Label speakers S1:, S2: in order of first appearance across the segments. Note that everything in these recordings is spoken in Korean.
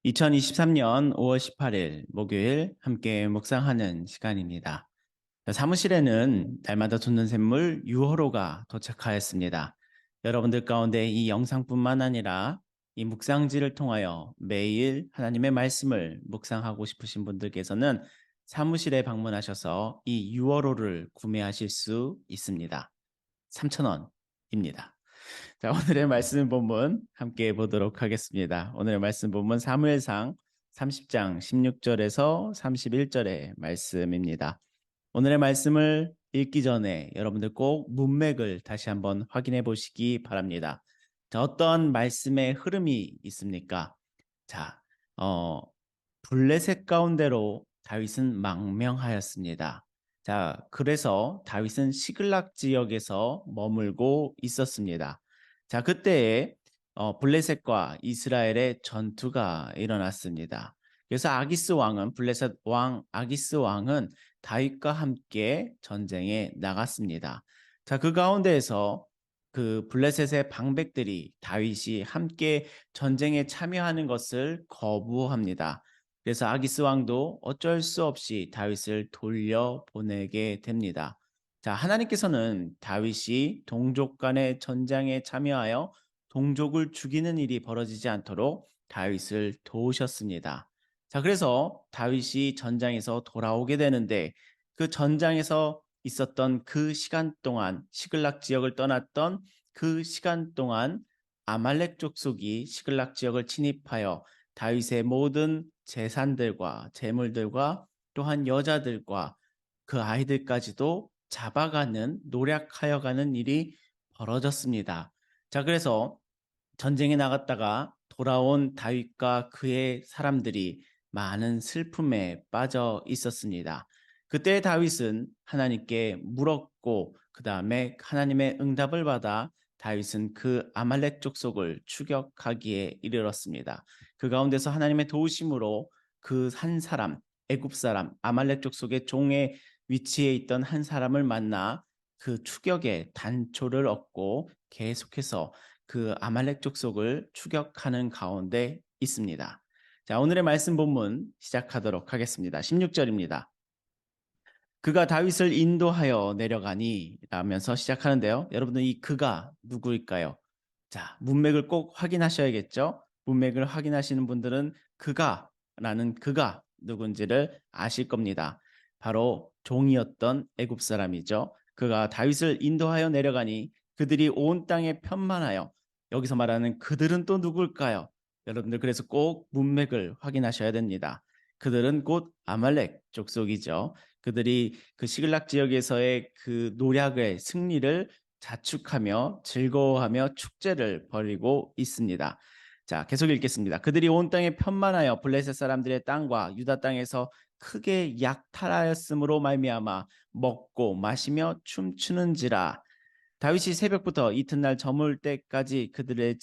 S1: 2023년 5월 18일 목요일 함께 묵상하는 시간입니다. 사무실에는 날마다 돋는 샘물 6호로가 도착하였습니다. 여러분들 가운데 이 영상뿐만 아니라 이 묵상지를 통하여 매일 하나님의 말씀을 묵상하고 싶으신 분들께서는 사무실에 방문하셔서 이 6호로를 구매하실 수 있습니다. 3,000원입니다. 자, 오늘의 말씀 본문 함께 보도록 하겠습니다. 오늘의 말씀 본문 사무엘상 30장 16절에서 31절의 말씀입니다. 오늘의 말씀을 읽기 전에 여러분들 꼭 문맥을 다시 한번 확인해 보시기 바랍니다. 자, 어떤 말씀의 흐름이 있습니까? 자, 블레셋 가운데로 다윗은 망명하였습니다. 자, 그래서 다윗은 시글락 지역에서 머물고 있었습니다. 자, 그때에 블레셋과 이스라엘의 전투가 일어났습니다. 그래서 아기스 왕은 블레셋 왕 아기스 왕은 다윗과 함께 전쟁에 나갔습니다. 자, 그 가운데에서 그 블레셋의 방백들이 다윗이 함께 전쟁에 참여하는 것을 거부합니다. 그래서 아기스 왕도 어쩔 수 없이 다윗을 돌려보내게 됩니다. 자, 하나님께서는 다윗이 동족 간의 전쟁에 참여하여 동족을 죽이는 일이 벌어지지 않도록 다윗을 도우셨습니다. 자, 그래서 다윗이 전장에서 돌아오게 되는데 그 전장에서 있었던 그 시간 동안 시글락 지역을 떠났던 그 시간 동안 아말렉 족속이 시글락 지역을 침입하여 다윗의 모든 재산들과 재물들과 또한 여자들과 그 아이들까지도 잡아가는 노략하여 가는 일이 벌어졌습니다. 자, 그래서 전쟁에 나갔다가 돌아온 다윗과 그의 사람들이 많은 슬픔에 빠져 있었습니다. 그때 다윗은 하나님께 물었고 그 다음에 하나님의 응답을 받아 다윗은 그 아말렉 족속을 추격하기에 이르렀습니다. 그 가운데서 하나님의 도우심으로 그 한 사람, 애굽 사람, 아말렉 족속의 종의 위치에 있던 한 사람을 만나 그 추격의 단초를 얻고 계속해서 그 아말렉 족속을 추격하는 가운데 있습니다. 자, 오늘의 말씀 본문 시작하도록 하겠습니다. 16절입니다. 그가 다윗을 인도하여 내려가니 라면서 시작하는데요. 여러분들 이 그가 누구일까요? 자, 문맥을 꼭 확인하셔야겠죠? 문맥을 확인하시는 분들은 그가라는 그가 누군지를 아실 겁니다. 바로 종이었던 애굽 사람이죠. 그가 다윗을 인도하여 내려가니 그들이 온 땅에 편만하여 여기서 말하는 그들은 또 누굴까요? 여러분들 그래서 꼭 문맥을 확인하셔야 됩니다. 그들은 곧 아말렉 족속이죠. 그들이 그 시글락 지역에서의 그 노략의 승리를 자축하며 즐거워하며 축제를 벌이고 있습니다. 자, 계속 읽겠습니다. 그들이 온 땅에 편만하여 블레셋 사람들의 땅과 유다 땅에서 크게 약탈하였으므로 말미암아 먹고 마시며 춤추는지라. 다윗이 새벽부터 이튿날 저물 때까지 그들을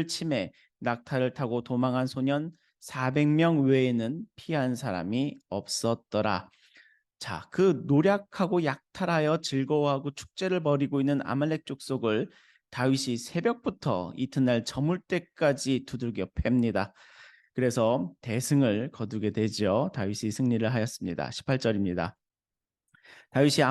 S1: 치매 낙타를 타고 도망한 소년 400명 외에는 피한 사람이 없었더라. 자, 그 노략하고 약탈하여 즐거워하고 축제를 벌이고 있는 아말렉 족속을 다윗이 새벽부터 이튿날 저물 때까지 두들겨 팹니다. 그래서 대승을 거두게 되죠. 다윗이 승리를 하였습니다. 18절입니다. 다윗이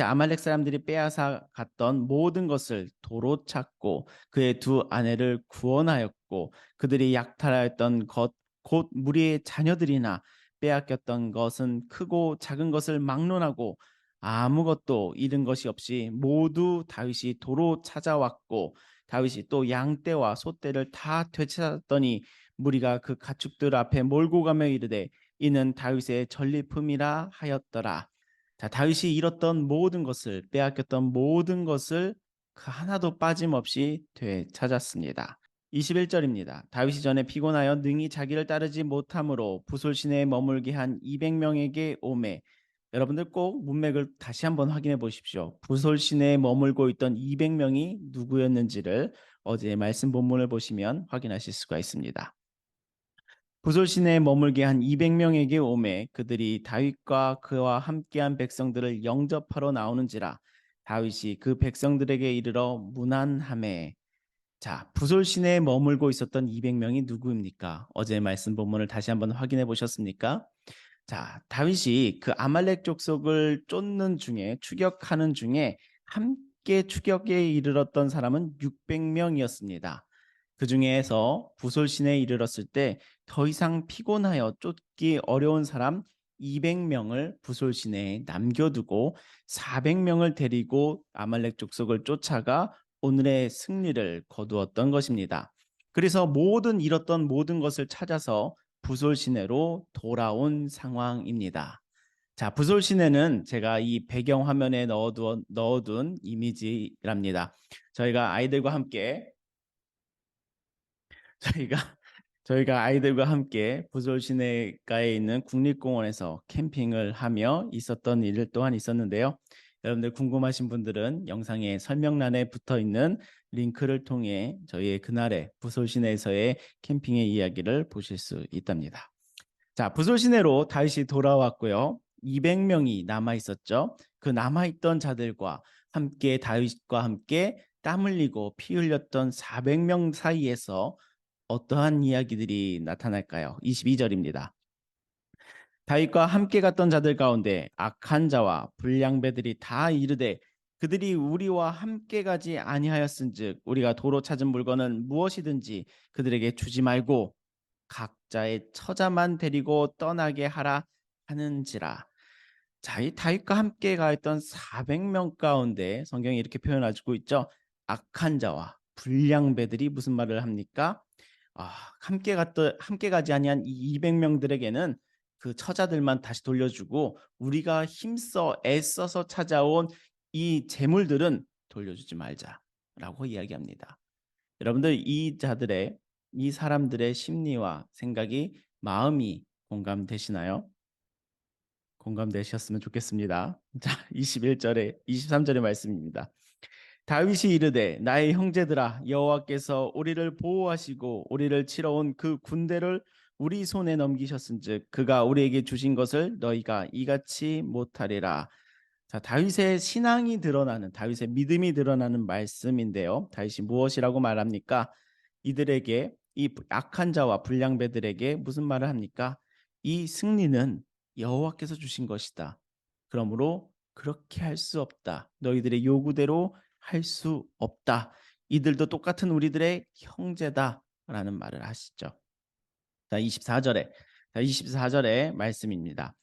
S1: 아말렉 사람들이 빼앗아 갔던 모든 것을 도로 찾고 그의 두 아내를 구원하였고 그들이 약탈하였던 것 곧 무리의 자녀들이나 빼앗겼던 것은 크고 작은 것을 막론하고 아무것도 잃은 것이 없이 모두 다윗이 도로 찾아왔고 다윗이 또 양떼와 소떼를 다 되찾았더니 무리가 그 가축들 앞에 몰고 가며 이르되 이는 다윗의 전리품이라 하였더라. 자, 다윗이 잃었던 모든 것을 빼앗겼던 모든 것을 그 하나도 빠짐없이 되찾았습니다. 21절입니다. 다윗이 전에 피곤하여 능히 자기를 따르지 못함으로 부솔 시내에 머물게 한 200명에게 오매. 여러분들 꼭 문맥을 다시 한번 확인해 보십시오. 부솔 시내에 머물고 있던 200명이 누구였는지를 어제의 말씀 본문을 보시면 확인하실 수가 있습니다. 부솔 시내에 머물게 한 200명에게 오매 그들이 다윗과 그와 함께한 백성들을 영접하러 나오는지라. 다윗이 그 백성들에게 이르러 문안하매. 자, 부솔 시내에 머물고 있었던 200명이 누구입니까? 어제 말씀 본문을 다시 한번 확인해 보셨습니까? 자, 다윗이 그 아말렉 족속을 쫓는 중에 추격하는 중에 함께 추격에 이르렀던 사람은 600명이었습니다. 그 중에서 부솔 시내에 이르렀을 때 더 이상 피곤하여 쫓기 어려운 사람 200명을 부솔 시내에 남겨두고 400명을 데리고 아말렉 족속을 쫓아가 오늘의 승리를 거두었던 것입니다. 그래서 잃었던 모든 것을 찾아서 부솔 시내로 돌아온 상황입니다. 자, 부솔 시내는 제가 이 배경 화면에 넣어둔 이미지랍니다. 저희가 아이들과 함께 저희가 저희가 아이들과 함께 부솔 시내가에 있는 국립공원에서 캠핑을 하며 있었던 일 또한 있었는데요. 여러분들 궁금하신 분들은 영상의 설명란에 붙어 있는 링크를 통해 저희의 그날의 부솔 시내에서의 캠핑의 이야기를 보실 수 있답니다. 자, 부솔 시내로 다윗이 돌아왔고요. 200명이 남아 있었죠. 그 남아 있던 자들과 함께 다윗과 함께 땀 흘리고 피 흘렸던 400명 사이에서 어떠한 이야기들이 나타날까요? 22절입니다. 다윗과 함께 갔던 자들 가운데 악한 자와 불량배들이 다 이르되 그들이 우리와 함께 가지 아니하였은즉 우리가 도로 찾은 물건은 무엇이든지 그들에게 주지 말고 각자의 처자만 데리고 떠나게 하라 하는지라. 자, 이 다윗과 함께 가있던 400명 가운데 성경이 이렇게 표현해주고 있죠. 악한 자와 불량배들이 무슨 말을 합니까? 함께 가지 아니한 이 200명들에게는 그 처자들만 다시 돌려주고 우리가 힘써 애써서 찾아온 이 재물들은 돌려주지 말자라고 이야기합니다. 여러분들 이 사람들의 심리와 생각이 마음이 공감되시나요? 공감되셨으면 좋겠습니다. 자, 23절의 말씀입니다. 다윗이 이르되 나의 형제들아 여호와께서 우리를 보호하시고 우리를 치러 온 그 군대를 우리 손에 넘기셨은즉 그가 우리에게 주신 것을 너희가 이같이 못하리라. 자, 다윗의 믿음이 드러나는 말씀인데요. 다윗이 무엇이라고 말합니까? 이들에게 이 악한 자와 불량배들에게 무슨 말을 합니까? 이 승리는 여호와께서 주신 것이다. 그러므로 그렇게 할 수 없다. 너희들의 요구대로 할 수 없다. 이들도 똑같은 우리들의 형제다라는 말을 하시죠. 자, 24절의 말씀입니다.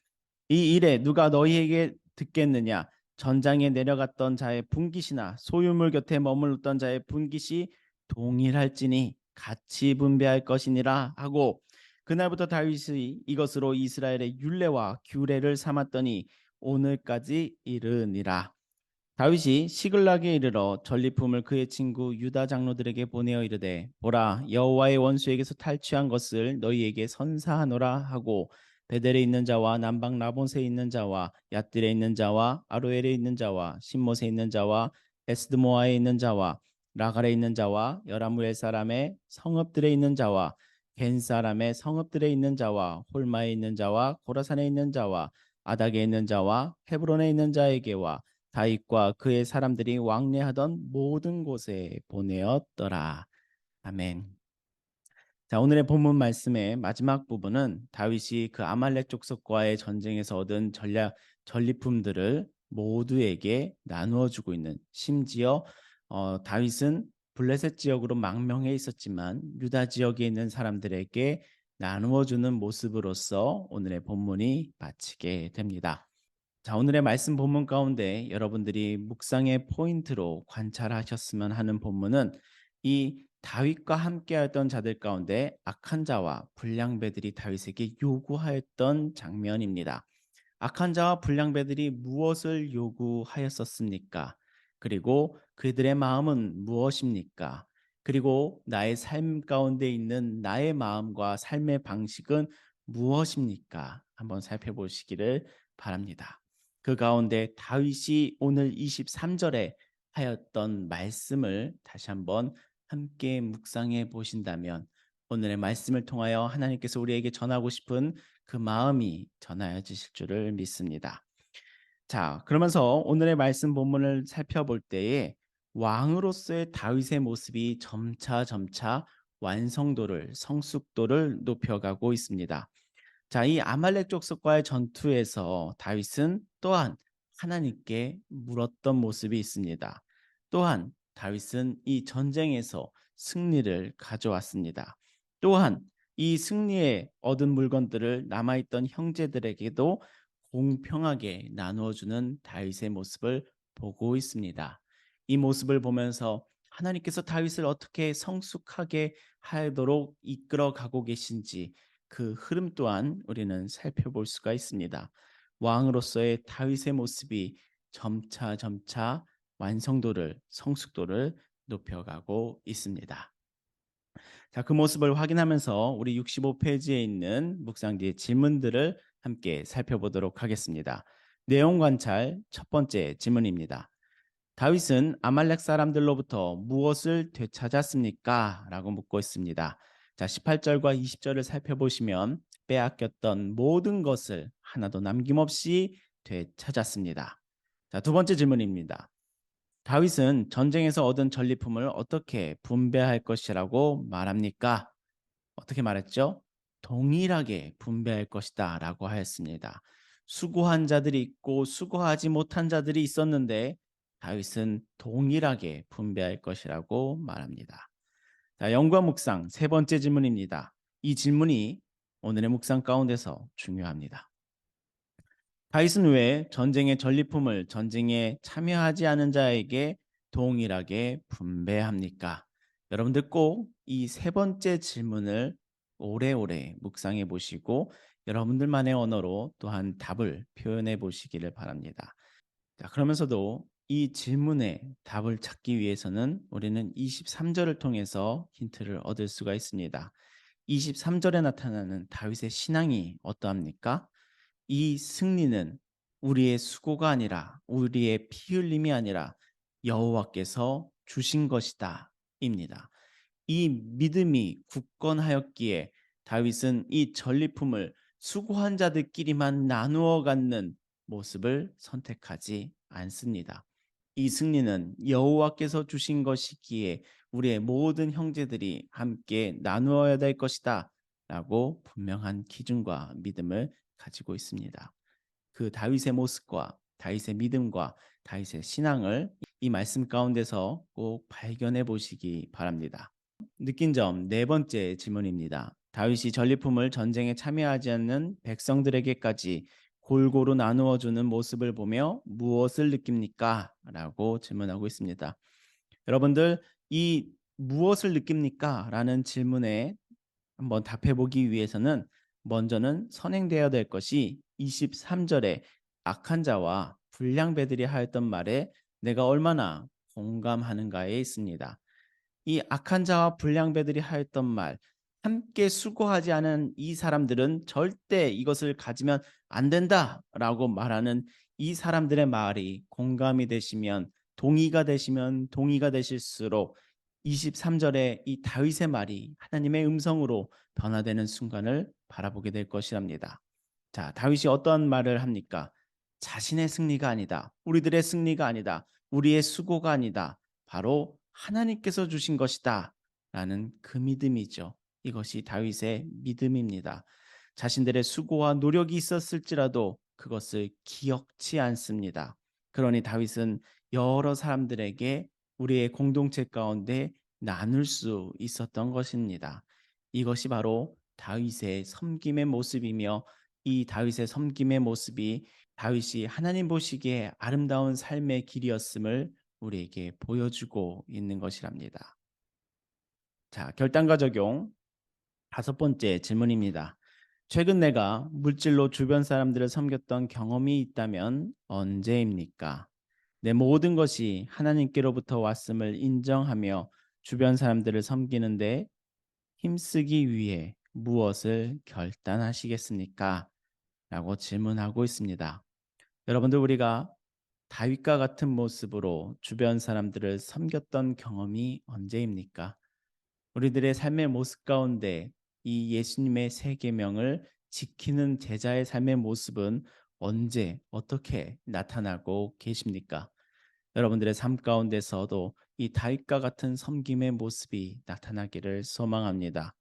S1: 이 일에 누가 너희에게 듣겠느냐? 전장에 내려갔던 자의 분깃이나 소유물 곁에 머물렀던 자의 분깃이 동일할지니 같이 분배할 것이니라 하고 그날부터 다윗이 이것으로 이스라엘의 율례와 규례를 삼았더니 오늘까지 이르니라. 다윗이 시글락에 이르러 전리품을 그의 친구 유다 장로들에게 보내어 이르되 보라 여호와의 원수에게서 탈취한 것을 너희에게 선사하노라 하고 베델에 있는 자와 남방 라본에 있는 자와 얏딜에 있는 자와 아로엘에 있는 자와 신못에 있는 자와 에스드모아에 있는 자와 라갈에 있는 자와 여라무엘 사람의 성읍들에 있는 자와 겐 사람의 성읍들에 있는 자와 홀마에 있는 자와 고라산에 있는 자와 아닥에 있는 자와 헤브론에 있는 자에게와 다윗과 그의 사람들이 왕래하던 모든 곳에 보내었더라. 아멘. 자, 오늘의 본문 말씀의 마지막 부분은 다윗이 그 아말렉 족속과의 전쟁에서 얻은 전리품들을 모두에게 나누어 주고 있는 심지어 다윗은 블레셋 지역으로 망명해 있었지만 유다 지역에 있는 사람들에게 나누어 주는 모습으로서 오늘의 본문이 마치게 됩니다. 자, 오늘의 말씀 본문 가운데 여러분들이 묵상의 포인트로 관찰하셨으면 하는 본문은 이 다윗과 함께하였던 자들 가운데 악한 자와 불량배들이 다윗에게 요구하였던 장면입니다. 악한 자와 불량배들이 무엇을 요구하였었습니까? 그리고 그들의 마음은 무엇입니까? 그리고 나의 삶 가운데 있는 나의 마음과 삶의 방식은 무엇입니까? 한번 살펴보시기를 바랍니다. 그 가운데 다윗이 오늘 23절에 하였던 말씀을 다시 한번 함께 묵상해 보신다면 오늘의 말씀을 통하여 하나님께서 우리에게 전하고 싶은 그 마음이 전하여지실 줄을 믿습니다. 자, 그러면서 오늘의 말씀 본문을 살펴볼 때에 왕으로서의 다윗의 모습이 점차 완성도를, 성숙도를 높여가고 있습니다. 자, 이 아말렉 족속과의 전투에서 다윗은 또한 하나님께 물었던 모습이 있습니다. 또한 다윗은 이 전쟁에서 승리를 가져왔습니다. 또한 이 승리에 얻은 물건들을 남아있던 형제들에게도 공평하게 나누어주는 다윗의 모습을 보고 있습니다. 이 모습을 보면서 하나님께서 다윗을 어떻게 성숙하게 하도록 이끌어 가고 계신지 그 흐름 또한 우리는 살펴볼 수가 있습니다. 왕으로서의 다윗의 모습이 점차 완성도를, 성숙도를 높여가고 있습니다. 자, 그 모습을 확인하면서 우리 65페이지에 있는 묵상지의 질문들을 함께 살펴보도록 하겠습니다. 내용 관찰 첫 번째 질문입니다. 다윗은 아말렉 사람들로부터 무엇을 되찾았습니까? 라고 묻고 있습니다. 자, 18절과 20절을 살펴보시면 빼앗겼던 모든 것을 하나도 남김없이 되찾았습니다. 자, 두 번째 질문입니다. 다윗은 전쟁에서 얻은 전리품을 어떻게 분배할 것이라고 말합니까? 어떻게 말했죠? 동일하게 분배할 것이다 라고 하였습니다. 수고한 자들이 있고 수고하지 못한 자들이 있었는데 다윗은 동일하게 분배할 것이라고 말합니다. 자, 영과 묵상 세 번째 질문입니다. 이 질문이 오늘의 묵상 가운데서 중요합니다. 다윗은 왜 전쟁의 전리품을 전쟁에 참여하지 않은 자에게 동일하게 분배합니까? 여러분들 꼭 이 세 번째 질문을 오래오래 묵상해 보시고 여러분들만의 언어로 또한 답을 표현해 보시기를 바랍니다. 자, 그러면서도 이 질문에 답을 찾기 위해서는 우리는 23절을 통해서 힌트를 얻을 수가 있습니다. 23절에 나타나는 다윗의 신앙이 어떠합니까? 이 승리는 우리의 수고가 아니라 우리의 피 흘림이 아니라 여호와께서 주신 것이다 입니다. 이 믿음이 굳건하였기에 다윗은 이 전리품을 수고한 자들끼리만 나누어 갖는 모습을 선택하지 않습니다. 이 승리는 여호와께서 주신 것이기에 우리의 모든 형제들이 함께 나누어야 될 것이다 라고 분명한 기준과 믿음을 가지고 있습니다. 그 다윗의 모습과 다윗의 믿음과 다윗의 신앙을 이 말씀 가운데서 꼭 발견해 보시기 바랍니다. 느낀 점 네 번째 질문입니다. 다윗이 전리품을 전쟁에 참여하지 않는 백성들에게까지 골고루 나누어 주는 모습을 보며 무엇을 느낍니까? 라고 질문하고 있습니다. 여러분들 이 무엇을 느낍니까? 라는 질문에 한번 답해 보기 위해서는 먼저는 선행되어야 될 것이 23절에 악한 자와 불량배들이 하였던 말에 내가 얼마나 공감하는가에 있습니다. 이 악한 자와 불량배들이 하였던 말, 함께 수고하지 않은 이 사람들은 절대 이것을 가지면 안 된다라고 말하는 이 사람들의 말이 공감이 되시면 동의가 되실수록 23절에 이 다윗의 말이 하나님의 음성으로 변화되는 순간을 바라보게 될 것이랍니다. 자, 다윗이 어떤 말을 합니까? 자신의 승리가 아니다. 우리들의 승리가 아니다. 우리의 수고가 아니다. 바로 하나님께서 주신 것이다. 라는 그 믿음이죠. 이것이 다윗의 믿음입니다. 자신들의 수고와 노력이 있었을지라도 그것을 기억지 않습니다. 그러니 다윗은 여러 사람들에게 우리의 공동체 가운데 나눌 수 있었던 것입니다. 이것이 바로 다윗의 섬김의 모습이며 이 다윗의 섬김의 모습이 다윗이 하나님 보시기에 아름다운 삶의 길이었음을 우리에게 보여주고 있는 것이랍니다. 자, 결단과 적용 다섯 번째 질문입니다. 최근 내가 물질로 주변 사람들을 섬겼던 경험이 있다면 언제입니까? 내 모든 것이 하나님께로부터 왔음을 인정하며 주변 사람들을 섬기는데 힘쓰기 위해 무엇을 결단하시겠습니까? 라고 질문하고 있습니다. 여러분들 우리가 다윗과 같은 모습으로 주변 사람들을 섬겼던 경험이 언제입니까? 우리들의 삶의 모습 가운데 이 예수님의 세 계명을 지키는 제자의 삶의 모습은 언제 어떻게 나타나고 계십니까? 여러분들의 삶 가운데서도 이 다윗과 같은 섬김의 모습이 나타나기를 소망합니다.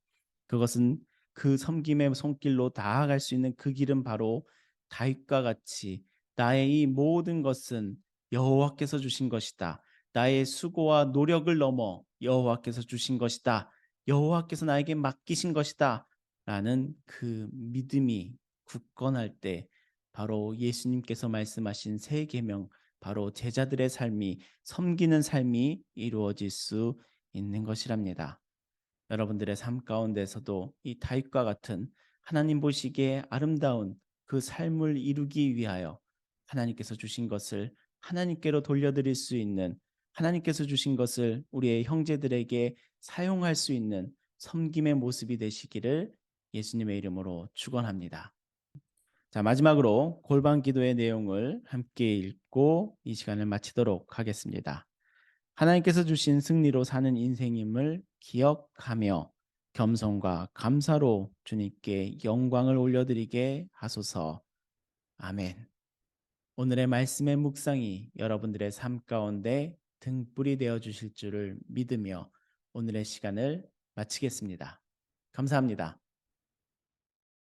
S1: 그것은 그 섬김의 손길로 다가갈 수 있는 그 길은 바로 다윗과 같이 나의 이 모든 것은 여호와께서 주신 것이다. 나의 수고와 노력을 넘어 여호와께서 주신 것이다. 여호와께서 나에게 맡기신 것이다. 라는 그 믿음이 굳건할 때 바로 예수님께서 말씀하신 새 계명, 바로 제자들의 삶이 섬기는 삶이 이루어질 수 있는 것이랍니다. 여러분들의 삶 가운데서도 이 다윗과 같은 하나님 보시기에 아름다운 그 삶을 이루기 위하여 하나님께서 주신 것을 하나님께로 돌려드릴 수 있는, 하나님께서 주신 것을 우리의 형제들에게 사용할 수 있는 섬김의 모습이 되시기를 예수님의 이름으로 축원합니다. 자, 마지막으로 골방 기도의 내용을 함께 읽고 이 시간을 마치도록 하겠습니다. 하나님께서 주신 승리로 사는 인생임을 기억하며 겸손과 감사로 주님께 영광을 올려드리게 하소서. 아멘. 오늘의 말씀의 묵상이 여러분들의 삶 가운데 등불이 되어 주실 줄을 믿으며 오늘의 시간을 마치겠습니다. 감사합니다.